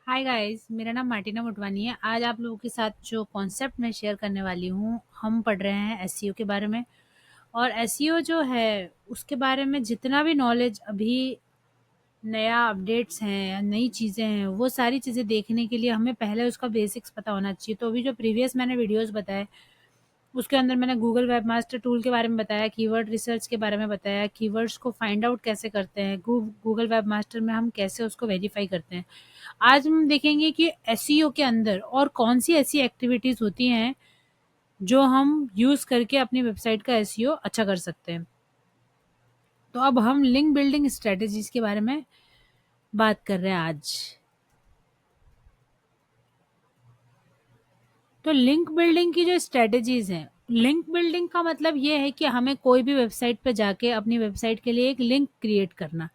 Hi guys, मेरा नाम Martina Motwani है। आज आप लोगों के साथ जो कॉन्सेप्ट मैं शेयर करने वाली हूँ, हम पढ़ रहे हैं एसईओ के बारे में। और एसईओ जो है उसके बारे में जितना भी नॉलेज अभी नया अपडेट्स हैं, नई चीज़ें हैं, वो सारी चीज़ें देखने के लिए हमें पहले उसका बेसिक्स पता होना चाहिए। तो अभी जो प्रीवियस मैंने वीडियोस बताए उसके अंदर मैंने गूगल वेबमास्टर टूल के बारे में बताया, कीवर्ड रिसर्च के बारे में बताया, कीवर्ड्स को फाइंड आउट कैसे करते हैं, गूगल वेबमास्टर में हम कैसे उसको वेरीफाई करते हैं। आज हम देखेंगे कि एसईओ के अंदर और कौन सी ऐसी एक्टिविटीज़ होती हैं जो हम यूज़ करके अपनी वेबसाइट का एसईओ अच्छा कर सकते हैं। तो अब हम लिंक बिल्डिंग स्ट्रेटजीज के बारे में बात कर रहे हैं आज। तो लिंक बिल्डिंग की जो स्ट्रेटजीज हैं, लिंक बिल्डिंग का मतलब ये है कि हमें कोई भी वेबसाइट पे जाके अपनी वेबसाइट के लिए एक लिंक क्रिएट करना।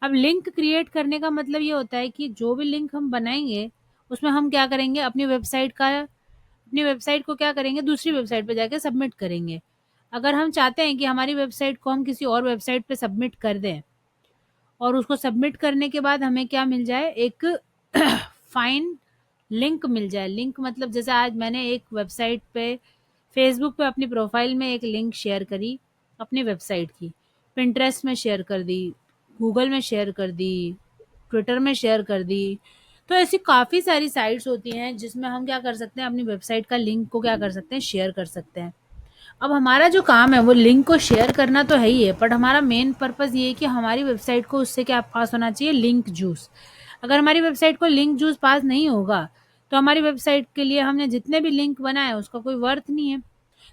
अब लिंक क्रिएट करने का मतलब ये होता है कि जो भी लिंक हम बनाएंगे उसमें हम क्या करेंगे, अपनी वेबसाइट को क्या करेंगे, दूसरी वेबसाइट पे जाके सबमिट करेंगे। अगर हम चाहते हैं कि हमारी वेबसाइट को हम किसी और वेबसाइट पे सबमिट कर दें और उसको सबमिट करने के बाद हमें क्या मिल जाए, एक फाइन लिंक मिल जाए। लिंक मतलब जैसे आज मैंने एक वेबसाइट पे, फेसबुक पे अपनी प्रोफाइल में एक लिंक शेयर करी अपनी वेबसाइट की, पिंटरेस्ट में शेयर कर दी, गूगल में शेयर कर दी, ट्विटर में शेयर कर दी। तो ऐसी काफ़ी सारी साइट्स होती हैं जिसमें हम क्या कर सकते हैं, अपनी वेबसाइट का लिंक को क्या कर सकते हैं, शेयर कर सकते हैं। अब हमारा जो काम है वो लिंक को शेयर करना तो है ही है, बट हमारा मेन पर्पज़ ये है कि हमारी वेबसाइट को उससे क्या पास होना चाहिए, लिंक जूस। अगर हमारी वेबसाइट को लिंक जूस पास नहीं होगा तो हमारी वेबसाइट के लिए हमने जितने भी लिंक बनाए उसका कोई वर्थ नहीं है।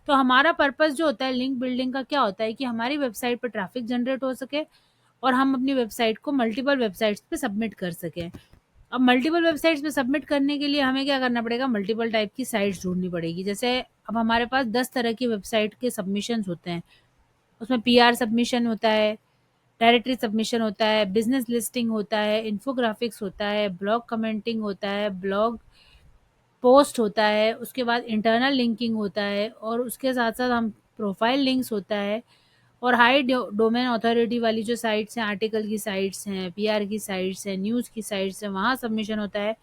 तो हमारा पर्पज़ जो होता है लिंक बिल्डिंग का, क्या होता है कि हमारी वेबसाइट पर ट्रैफिक जनरेट हो सके और हम अपनी वेबसाइट को मल्टीपल वेबसाइट्स पे सबमिट कर सकें। अब मल्टीपल वेबसाइट्स पे सबमिट करने के लिए हमें क्या करना पड़ेगा, मल्टीपल टाइप की साइट्स ढूंढनी पड़ेगी। जैसे अब हमारे पास 10 तरह की वेबसाइट के सबमिशंस होते हैं। उसमें पीआर सबमिशन होता है, डायरेक्टरी सबमिशन होता है, बिजनेस लिस्टिंग होता है, इन्फोग्राफिक्स होता है, ब्लॉग कमेंटिंग होता है, ब्लॉग पोस्ट होता है, उसके बाद इंटरनल लिंकिंग होता है, और उसके साथ साथ हम प्रोफाइल लिंक्स होता है, और हाई डोमेन अथॉरिटी वाली जो साइट्स हैं, आर्टिकल की साइट्स हैं, पीआर की साइट्स हैं, न्यूज़ की साइट्स हैं, वहाँ सबमिशन होता है।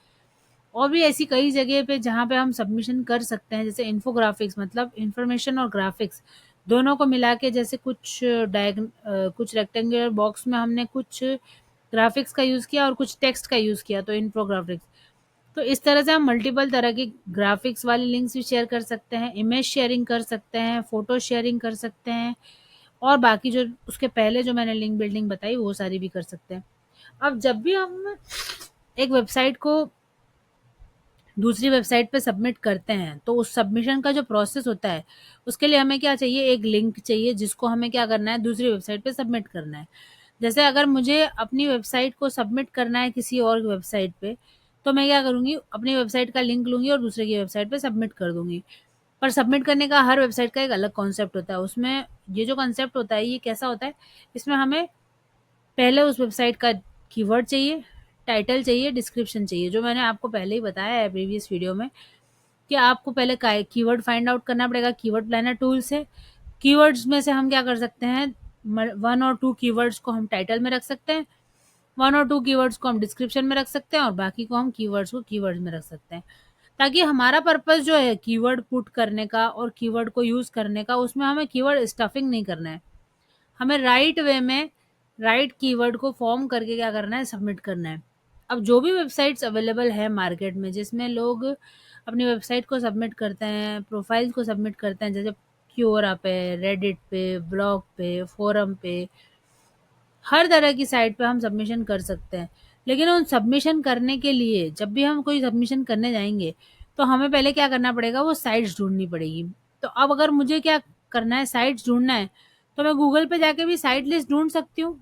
और भी ऐसी कई जगह पे जहाँ पे हम सबमिशन कर सकते हैं, जैसे इन्फोग्राफिक्स मतलब इंफॉर्मेशन और ग्राफिक्स दोनों को मिला के, जैसे कुछ रेक्टेंगुलर बॉक्स में हमने कुछ ग्राफिक्स का यूज़ किया और कुछ टेक्स्ट का यूज़ किया, तो इन्फोग्राफिक्स। तो इस तरह से हम मल्टीपल तरह की ग्राफिक्स वाली लिंक्स भी शेयर कर सकते हैं, इमेज शेयरिंग कर सकते हैं, फोटो शेयरिंग कर सकते हैं, और बाकी जो उसके पहले जो मैंने लिंक बिल्डिंग बताई वो सारी भी कर सकते हैं। अब जब भी हम एक वेबसाइट को दूसरी वेबसाइट पे सबमिट करते हैं तो उस सबमिशन का जो प्रोसेस होता है उसके लिए हमें क्या चाहिए, एक लिंक चाहिए जिसको हमें क्या करना है, दूसरी वेबसाइट पे सबमिट करना है। जैसे अगर मुझे अपनी वेबसाइट को सबमिट करना है किसी और वेबसाइट पे, तो मैं क्या करूँगी, अपनी वेबसाइट का लिंक लूँगी और दूसरे की वेबसाइट पे सबमिट कर दूँगी। पर सबमिट करने का हर वेबसाइट का एक अलग कॉन्सेप्ट होता है। उसमें ये जो कॉन्सेप्ट होता है ये कैसा होता है, इसमें हमें पहले उस वेबसाइट का कीवर्ड चाहिए, टाइटल चाहिए, डिस्क्रिप्शन चाहिए, जो मैंने आपको पहले ही बताया है प्रीवियस वीडियो में कि आपको पहले कीवर्ड फाइंड आउट करना पड़ेगा कीवर्ड प्लानर टूल से। कीवर्ड्स में से हम क्या कर सकते हैं, 1 और 2 कीवर्ड्स को हम टाइटल में रख सकते हैं, 1 और 2 कीवर्ड्स को हम डिस्क्रिप्शन में रख सकते हैं, और बाकी को हम कीवर्ड्स को कीवर्ड्स में रख सकते हैं। ताकि हमारा पर्पस जो है कीवर्ड पुट करने का और कीवर्ड को यूज़ करने का, उसमें हमें कीवर्ड स्टफिंग नहीं करना है। हमें राइट वे में राइट कीवर्ड को फॉर्म करके क्या करना है, सबमिट करना है। अब जो भी वेबसाइट्स अवेलेबल है मार्केट में जिसमें लोग अपनी वेबसाइट को सबमिट करते हैं, प्रोफाइल्स को सबमिट करते हैं, जैसे क्योरा पे, रेडिट पे, ब्लॉग पे, फोरम पे, हर तरह की साइट पे हम सबमिशन कर सकते हैं। लेकिन उन सबमिशन करने के लिए जब भी हम कोई सबमिशन करने जाएंगे तो हमें पहले क्या करना पड़ेगा, वो साइट्स ढूंढनी पड़ेगी। तो अब अगर मुझे क्या करना है, साइट्स ढूंढना है, तो मैं गूगल पे जाके भी साइट लिस्ट ढूंढ सकती हूँ।